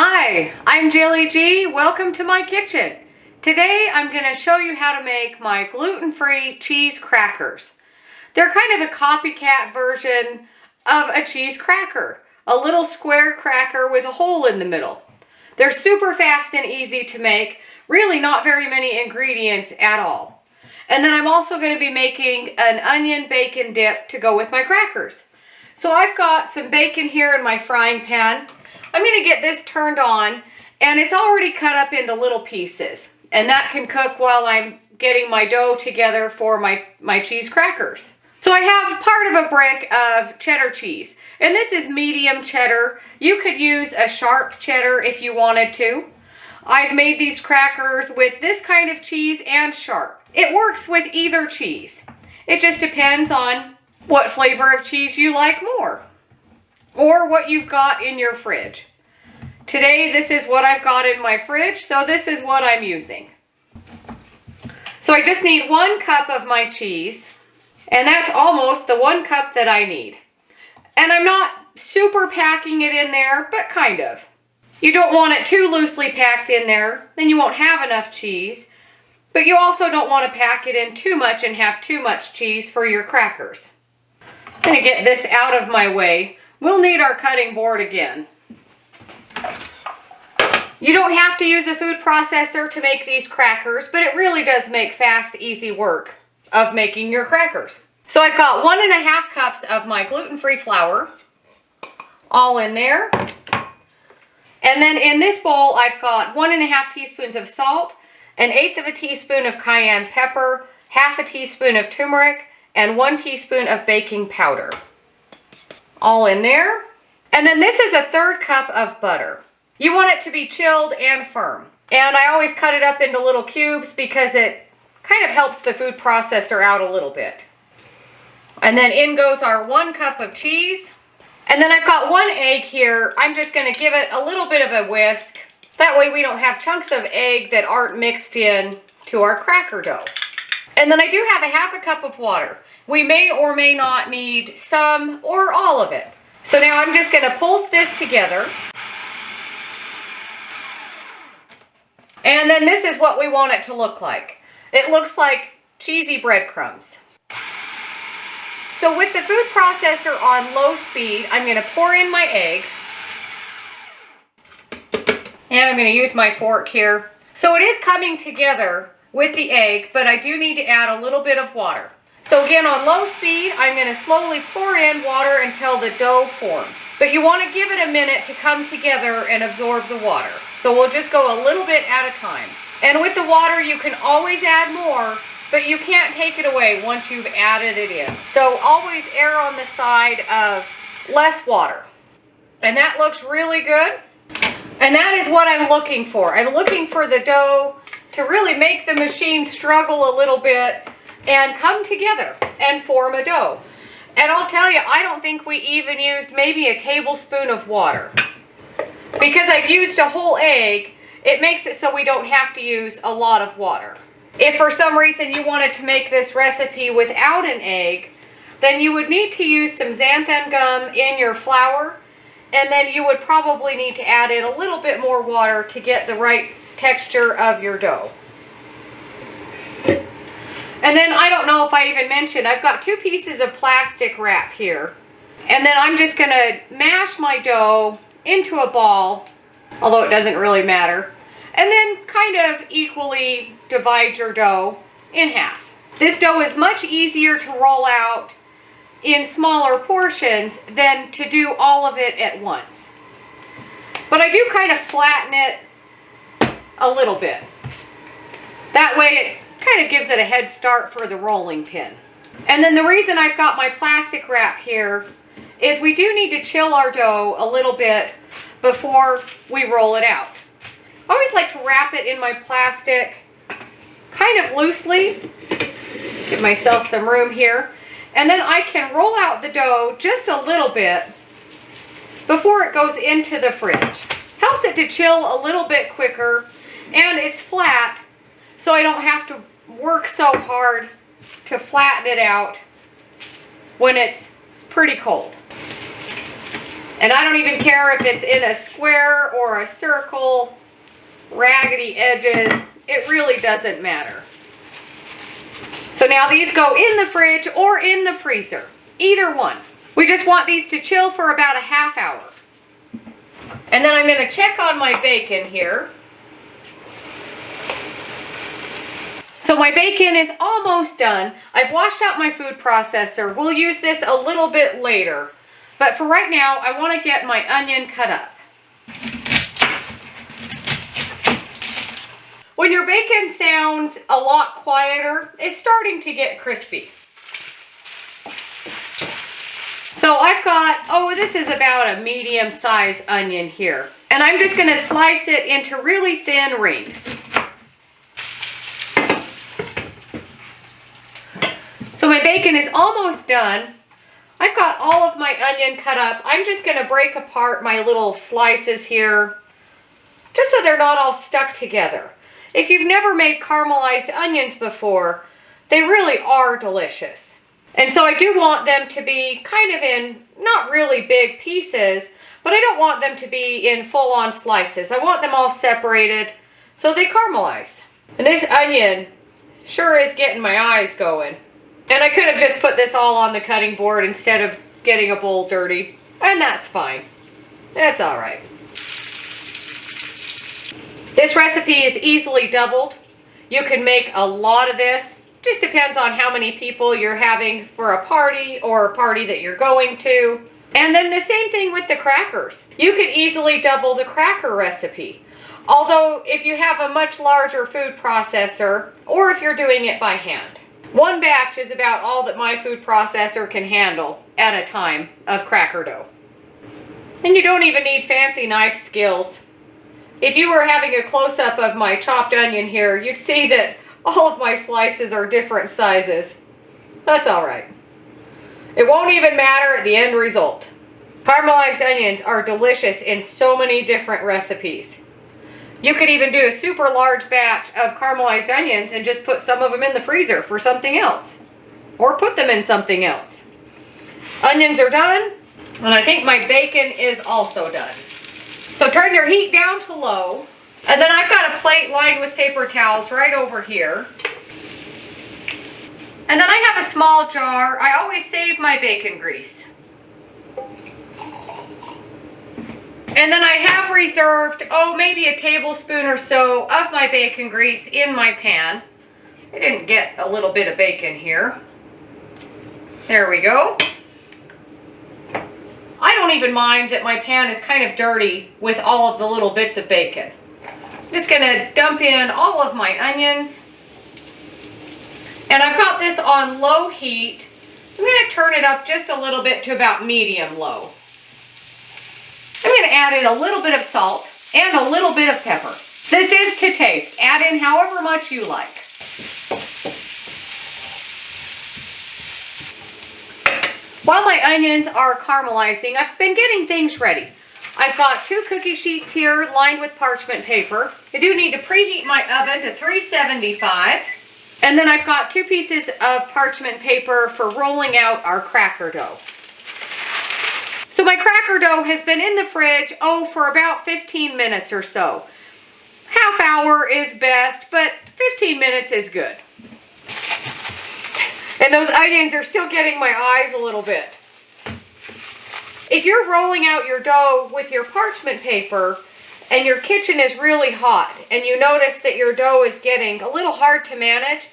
Hi, I'm Jilly G. Welcome to my kitchen. Today I'm going to show you how to make my gluten-free cheese crackers. They're kind of a copycat version of a cheese cracker, a little square cracker with a hole in the middle. They're super fast and easy to make, really not very many ingredients at all. And then I'm also going to be making an onion bacon dip to go with my crackers. So I've got some bacon here in my frying pan. I'm going to get this turned on, and it's already cut up into little pieces. And that can cook while I'm getting my dough together for my cheese crackers. So I have part of a brick of cheddar cheese. And this is medium cheddar. You could use a sharp cheddar if you wanted to. I've made these crackers with this kind of cheese and sharp. It works with either cheese. It just depends on what flavor of cheese you like more, or what you've got in your fridge. Today, this is what I've got in my fridge, so this is what I'm using. So I just need 1 cup of my cheese, and that's almost the 1 cup that I need. And I'm not super packing it in there, but kind of. You don't want it too loosely packed in there, then you won't have enough cheese, but you also don't want to pack it in too much and have too much cheese for your crackers. I'm going to get this out of my way. We'll need our cutting board again. You don't have to use a food processor to make these crackers, but it really does make fast, easy work of making your crackers. So I've got 1.5 cups of my gluten-free flour, all in there. And then in this bowl, I've got 1.5 teaspoons of salt, 1/8 teaspoon of cayenne pepper, 1/2 teaspoon of turmeric, and 1 teaspoon of baking powder. All in there. And then this is 1/3 cup of butter. You want it to be chilled and firm. And I always cut it up into little cubes because it kind of helps the food processor out a little bit. And then in goes our 1 cup of cheese. And then I've got 1 egg here. I'm just going to give it a little bit of a whisk. That way we don't have chunks of egg that aren't mixed in to our cracker dough. And then I do have 1/2 cup of water. We may or may not need some or all of it. So now I'm just going to pulse this together. And then this is what we want it to look like. It looks like cheesy breadcrumbs. So with the food processor on low speed, I'm going to pour in my egg. And I'm going to use my fork here. So it is coming together with the egg, but I do need to add a little bit of water. So again, on low speed, I'm going to slowly pour in water until the dough forms. But you want to give it a minute to come together and absorb the water. So we'll just go a little bit at a time. And with the water, you can always add more, but you can't take it away once you've added it in. So always err on the side of less water. And that looks really good. And that is what I'm looking for. I'm looking for the dough to really make the machine struggle a little bit and come together and form a dough. And I'll tell you, I don't think we even used maybe a tablespoon of water. Because I've used a whole egg, it makes it so we don't have to use a lot of water. If for some reason you wanted to make this recipe without an egg, then you would need to use some xanthan gum in your flour, and then you would probably need to add in a little bit more water to get the right texture of your dough. And then I don't know if I even mentioned, I've got 2 pieces of plastic wrap here. And then I'm just going to mash my dough into a ball, although it doesn't really matter. And then kind of equally divide your dough in half. This dough is much easier to roll out in smaller portions than to do all of it at once. But I do kind of flatten it a little bit. That way it kind of gives it a head start for the rolling pin. And then the reason I've got my plastic wrap here is we do need to chill our dough a little bit before we roll it out. I always like to wrap it in my plastic kind of loosely. Give myself some room here. And then I can roll out the dough just a little bit before it goes into the fridge. Helps it to chill a little bit quicker, and it's flat, so I don't have to work so hard to flatten it out when it's pretty cold. And I don't even care if it's in a square or a circle, raggedy edges, it really doesn't matter. So now these go in the fridge or in the freezer, either one. We just want these to chill for about a half hour. And then I'm going to check on my bacon here. So my bacon is almost done. I've washed out my food processor. We'll use this a little bit later. But for right now, I want to get my onion cut up. When your bacon sounds a lot quieter, it's starting to get crispy. So I've got, this is about a medium-sized onion here. And I'm just going to slice it into really thin rings. So my bacon is almost done. I've got all of my onion cut up. I'm just going to break apart my little slices here, just so they're not all stuck together. If you've never made caramelized onions before, they really are delicious. And so I do want them to be kind of in not really big pieces, but I don't want them to be in full-on slices. I want them all separated so they caramelize. And this onion sure is getting my eyes going. And I could have just put this all on the cutting board instead of getting a bowl dirty. And that's fine. That's all right. This recipe is easily doubled. You can make a lot of this. Just depends on how many people you're having for a party or a party that you're going to. And then the same thing with the crackers. You can easily double the cracker recipe. Although if you have a much larger food processor or if you're doing it by hand. One batch is about all that my food processor can handle at a time of cracker dough. And you don't even need fancy knife skills. If you were having a close-up of my chopped onion here, you'd see that all of my slices are different sizes. That's all right. It won't even matter at the end result. Caramelized onions are delicious in so many different recipes. You could even do a super large batch of caramelized onions and just put some of them in the freezer for something else. Or put them in something else. Onions are done, and I think my bacon is also done. So turn your heat down to low. And then I've got a plate lined with paper towels right over here. And then I have a small jar. I always save my bacon grease. And then I have reserved, maybe a tablespoon or so of my bacon grease in my pan. I didn't get a little bit of bacon here. There we go. I don't even mind that my pan is kind of dirty with all of the little bits of bacon. I'm just going to dump in all of my onions. And I've got this on low heat. I'm going to turn it up just a little bit to about medium low. I'm going to add in a little bit of salt and a little bit of pepper. This is to taste. Add in however much you like. While my onions are caramelizing, I've been getting things ready. I've got 2 cookie sheets here lined with parchment paper. I do need to preheat my oven to 375. And then I've got 2 pieces of parchment paper for rolling out our cracker dough. So my cracker dough has been in the fridge, for about 15 minutes or so. Half hour is best, but 15 minutes is good. And those onions are still getting my eyes a little bit. If you're rolling out your dough with your parchment paper and your kitchen is really hot and you notice that your dough is getting a little hard to manage,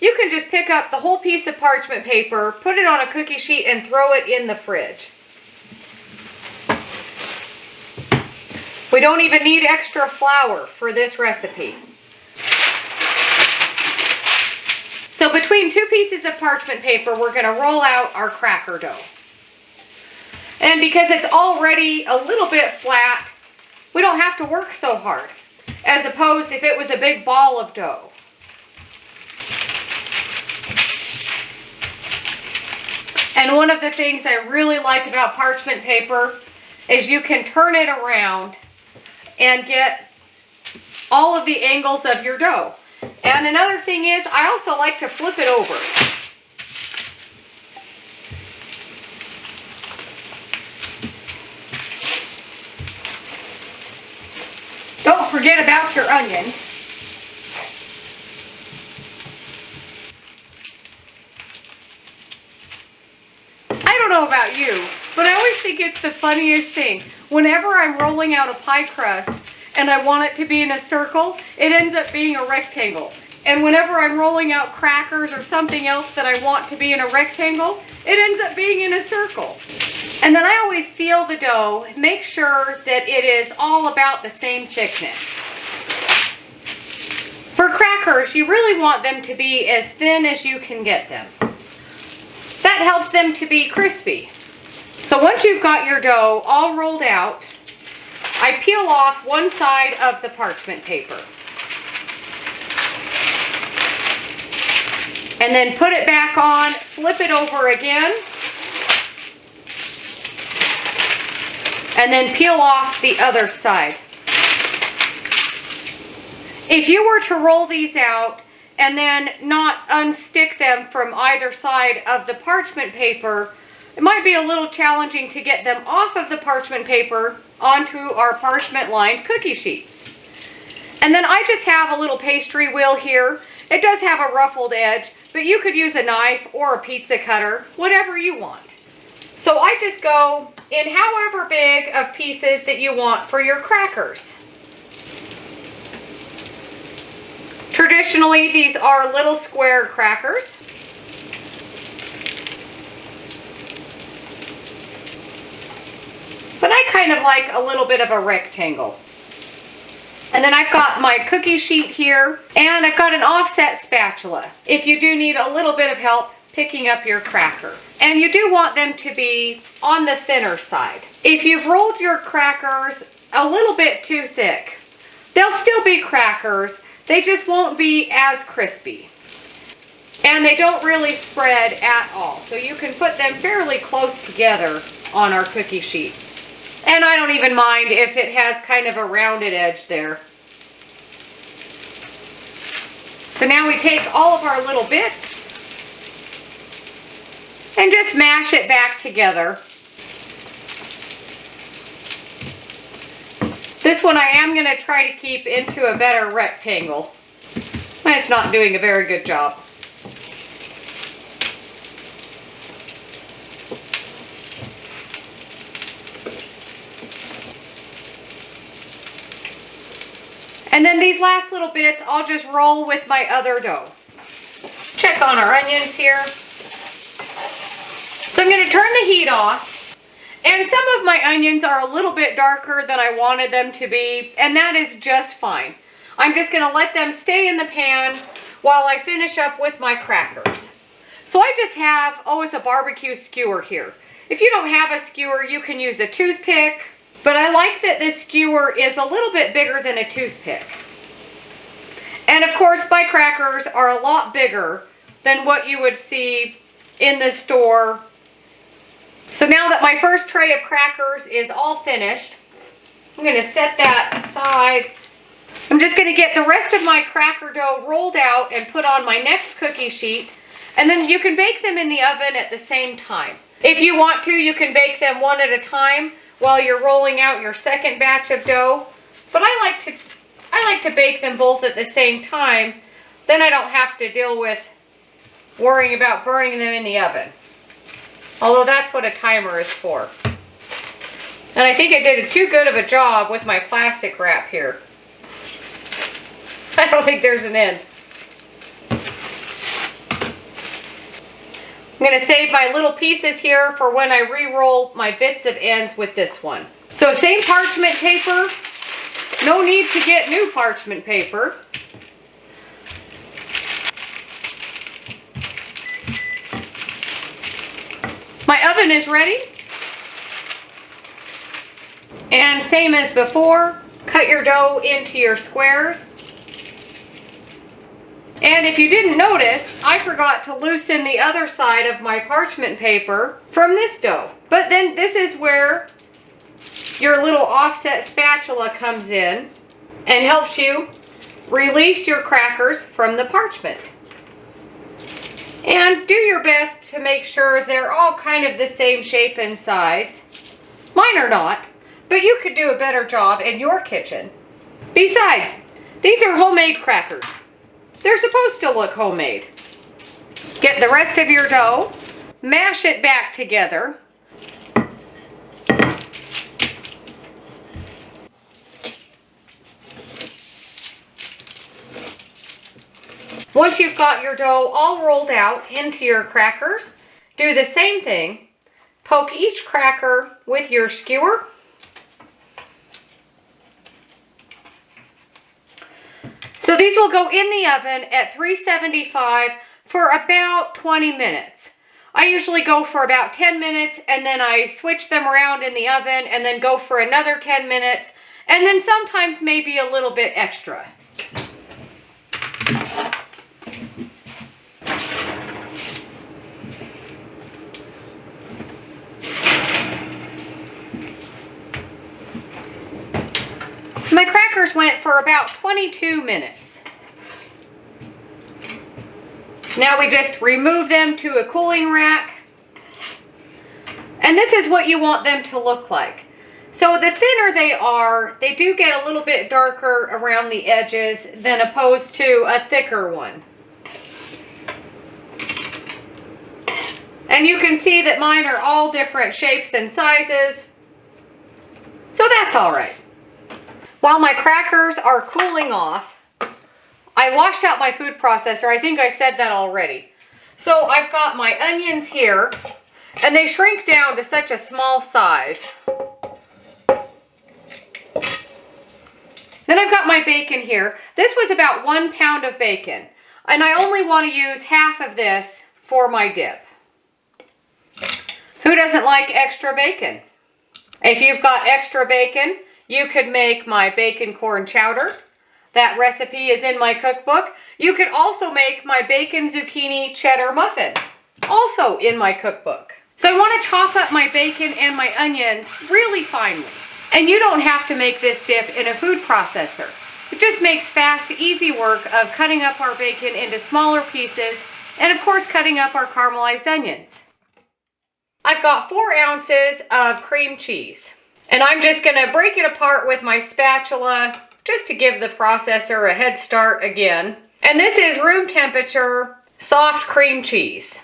you can just pick up the whole piece of parchment paper, put it on a cookie sheet, and throw it in the fridge. We don't even need extra flour for this recipe. So between 2 pieces of parchment paper, we're going to roll out our cracker dough. And because it's already a little bit flat, we don't have to work so hard, as opposed if it was a big ball of dough. And one of the things I really like about parchment paper is you can turn it around and get all of the angles of your dough. And another thing is, I also like to flip it over. forget about your onions. I don't know about you, but I always think it's the funniest thing. Whenever I'm rolling out a pie crust and I want it to be in a circle, it ends up being a rectangle. And whenever I'm rolling out crackers or something else that I want to be in a rectangle, it ends up being in a circle. And then I always feel the dough, make sure that it is all about the same thickness. For crackers, you really want them to be as thin as you can get them. That helps them to be crispy. So once you've got your dough all rolled out, I peel off one side of the parchment paper. And then put it back on, flip it over again, and then peel off the other side. If you were to roll these out and then not unstick them from either side of the parchment paper, it might be a little challenging to get them off of the parchment paper onto our parchment lined cookie sheets. And then I just have a little pastry wheel here. It does have a ruffled edge, but you could use a knife or a pizza cutter, whatever you want. So I just go in however big of pieces that you want for your crackers. Traditionally, these are little square crackers. But I kind of like a little bit of a rectangle. And then I've got my cookie sheet here, and I've got an offset spatula if you do need a little bit of help picking up your cracker. And you do want them to be on the thinner side. If you've rolled your crackers a little bit too thick, they'll still be crackers, they just won't be as crispy. And they don't really spread at all. So you can put them fairly close together on our cookie sheet. And I don't even mind if it has kind of a rounded edge there. So now we take all of our little bits and just mash it back together. This one I am going to try to keep into a better rectangle. It's not doing a very good job. And then these last little bits, I'll just roll with my other dough. Check on our onions here. So I'm going to turn the heat off. And some of my onions are a little bit darker than I wanted them to be, and that is just fine. I'm just going to let them stay in the pan while I finish up with my crackers. So I just have, it's a barbecue skewer here. If you don't have a skewer, you can use a toothpick. But I like that this skewer is a little bit bigger than a toothpick. And of course, my crackers are a lot bigger than what you would see in the store. So now that my first tray of crackers is all finished, I'm going to set that aside. I'm just going to get the rest of my cracker dough rolled out and put on my next cookie sheet. And then you can bake them in the oven at the same time. If you want to, you can bake them one at a time while you're rolling out your second batch of dough. But I like to bake them both at the same time. Then I don't have to deal with worrying about burning them in the oven. Although that's what a timer is for. And I think I did too good of a job with my plastic wrap here. I don't think there's an end. I'm going to save my little pieces here for when I re-roll my bits of ends with this one. So same parchment paper. No need to get new parchment paper. My oven is ready. And same as before, cut your dough into your squares. And if you didn't notice, I forgot to loosen the other side of my parchment paper from this dough. But then this is where your little offset spatula comes in and helps you release your crackers from the parchment. And do your best to make sure they're all kind of the same shape and size. Mine are not, but you could do a better job in your kitchen. Besides, these are homemade crackers. They're supposed to look homemade. Get the rest of your dough, mash it back together. Once you've got your dough all rolled out into your crackers, do the same thing. Poke each cracker with your skewer. So these will go in the oven at 375 for about 20 minutes. I usually go for about 10 minutes and then I switch them around in the oven and then go for another 10 minutes and then sometimes maybe a little bit extra. My crackers went for about 22 minutes. Now we just remove them to a cooling rack. And this is what you want them to look like. So the thinner they are, they do get a little bit darker around the edges than opposed to a thicker one. And you can see that mine are all different shapes and sizes. So that's all right. While my crackers are cooling off, I washed out my food processor. I think I said that already. So I've got my onions here, and they shrink down to such a small size. Then I've got my bacon here. This was about 1 pound of bacon, and I only want to use half of this for my dip. Who doesn't like extra bacon? If you've got extra bacon, you could make my bacon corn chowder. That recipe is in my cookbook. You could also make my bacon zucchini cheddar muffins, also in my cookbook. So I want to chop up my bacon and my onion really finely. And you don't have to make this dip in a food processor. It just makes fast, easy work of cutting up our bacon into smaller pieces and of course cutting up our caramelized onions. I've got 4 ounces of cream cheese. And I'm just going to break it apart with my spatula just to give the processor a head start again. And this is room temperature soft cream cheese.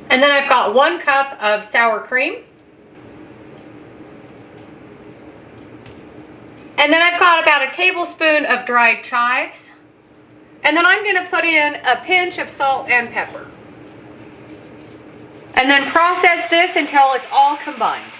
And then I've got 1 cup of sour cream. And then I've got about a tablespoon of dried chives. And then I'm going to put in a pinch of salt and pepper. And then process this until it's all combined.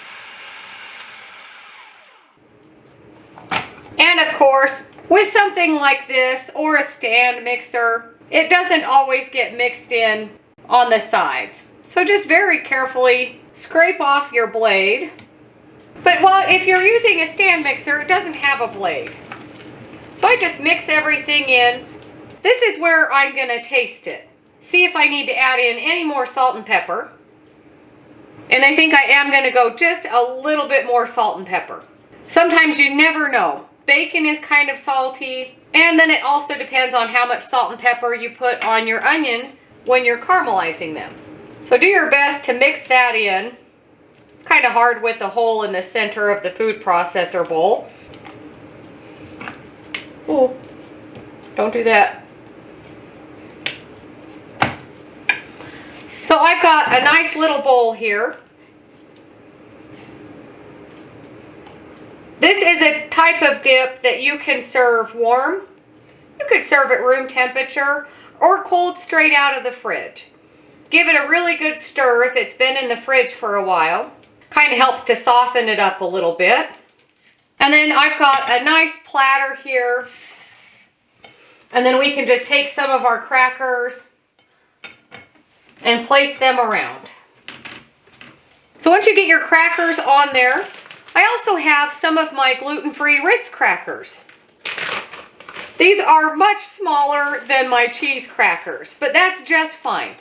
And of course, with something like this or a stand mixer, it doesn't always get mixed in on the sides. So just very carefully scrape off your blade. But if you're using a stand mixer, it doesn't have a blade. So I just mix everything in. This is where I'm going to taste it. See if I need to add in any more salt and pepper. And I think I am going to go just a little bit more salt and pepper. Sometimes you never know. Bacon is kind of salty. And then it also depends on how much salt and pepper you put on your onions when you're caramelizing them. So do your best to mix that in. It's kind of hard with the hole in the center of the food processor bowl. Oh, don't do that. So I've got a nice little bowl here. This is a type of dip that you can serve warm. You could serve at room temperature or cold straight out of the fridge. Give it a really good stir if it's been in the fridge for a while. Kind of helps to soften it up a little bit. And then I've got a nice platter here. And then we can just take some of our crackers and place them around. So once you get your crackers on there, I also have some of my gluten-free Ritz crackers. These are much smaller than my cheese crackers, but that's just fine.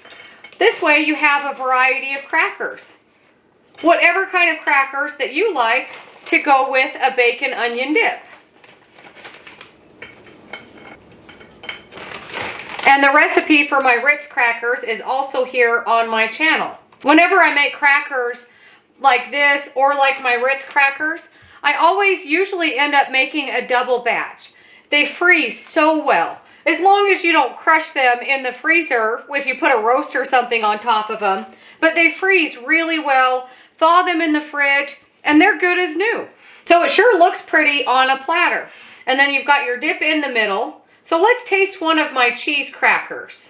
This way you have a variety of crackers. Whatever kind of crackers that you like to go with a bacon onion dip. And the recipe for my Ritz crackers is also here on my channel. Whenever I make crackers, like this or like my Ritz crackers, I always usually end up making a double batch. They freeze so well. As long as you don't crush them in the freezer if you put a roast or something on top of them. But they freeze really well. Thaw them in the fridge and they're good as new. So it sure looks pretty on a platter. And then you've got your dip in the middle. So let's taste one of my cheese crackers.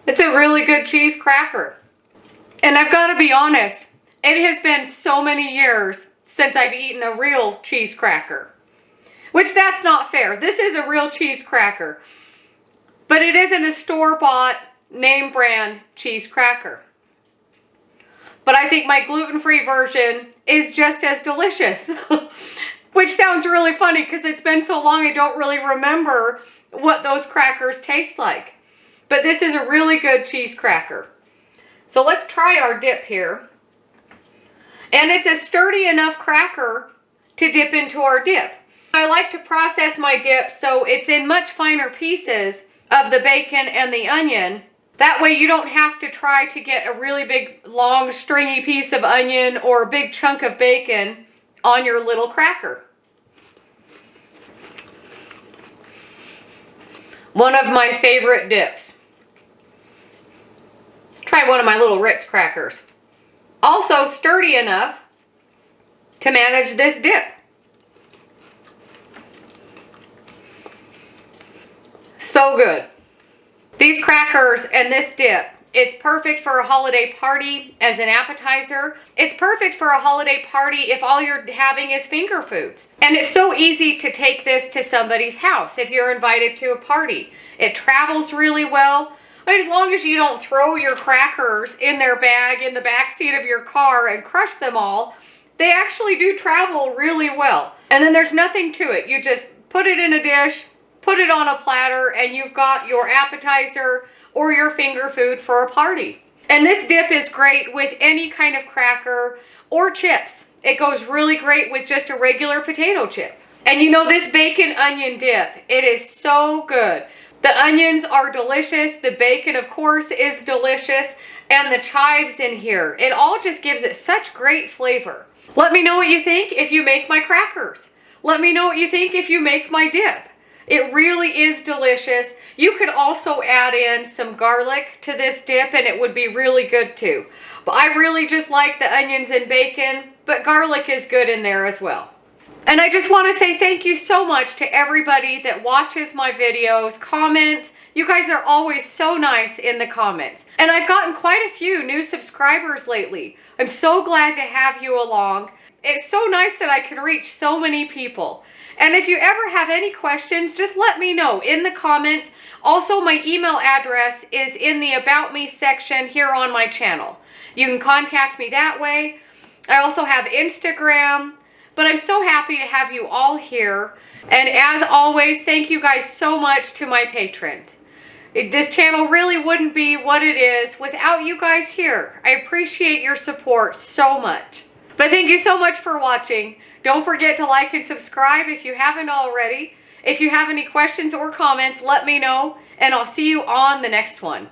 It's a really good cheese cracker. And I've got to be honest, it has been so many years since I've eaten a real cheese cracker. Which that's not fair. This is a real cheese cracker. But it isn't a store-bought, name brand cheese cracker. But I think my gluten-free version is just as delicious. Which sounds really funny because it's been so long I don't really remember what those crackers taste like. But this is a really good cheese cracker. So let's try our dip here. And it's a sturdy enough cracker to dip into our dip. I like to process my dip so it's in much finer pieces of the bacon and the onion. That way you don't have to try to get a really big, long, stringy piece of onion or a big chunk of bacon on your little cracker. One of my favorite dips. Try one of my little Ritz crackers. Also sturdy enough to manage this dip. So good. These crackers and this dip, it's perfect for a holiday party as an appetizer. It's perfect for a holiday party if all you're having is finger foods. And it's so easy to take this to somebody's house if you're invited to a party. It travels really well. As long as you don't throw your crackers in their bag in the back seat of your car and crush them all, they actually do travel really well. And then there's nothing to it. You just put it in a dish, put it on a platter, and you've got your appetizer or your finger food for a party. And this dip is great with any kind of cracker or chips. It goes really great with just a regular potato chip. And you know, this bacon onion dip, it is so good. The onions are delicious. The bacon, of course, is delicious. And the chives in here, it all just gives it such great flavor. Let me know what you think if you make my crackers. Let me know what you think if you make my dip. It really is delicious. You could also add in some garlic to this dip and it would be really good too. But I really just like the onions and bacon, but garlic is good in there as well. And I just want to say thank you so much to everybody that watches my videos, comments. You guys are always so nice in the comments. And I've gotten quite a few new subscribers lately. I'm so glad to have you along. It's so nice that I can reach so many people. And if you ever have any questions, just let me know in the comments. Also, my email address is in the About Me section here on my channel. You can contact me that way. I also have Instagram. But I'm so happy to have you all here. And as always, thank you guys so much to my patrons. This channel really wouldn't be what it is without you guys here. I appreciate your support so much. But thank you so much for watching. Don't forget to like and subscribe if you haven't already. If you have any questions or comments, let me know. And I'll see you on the next one.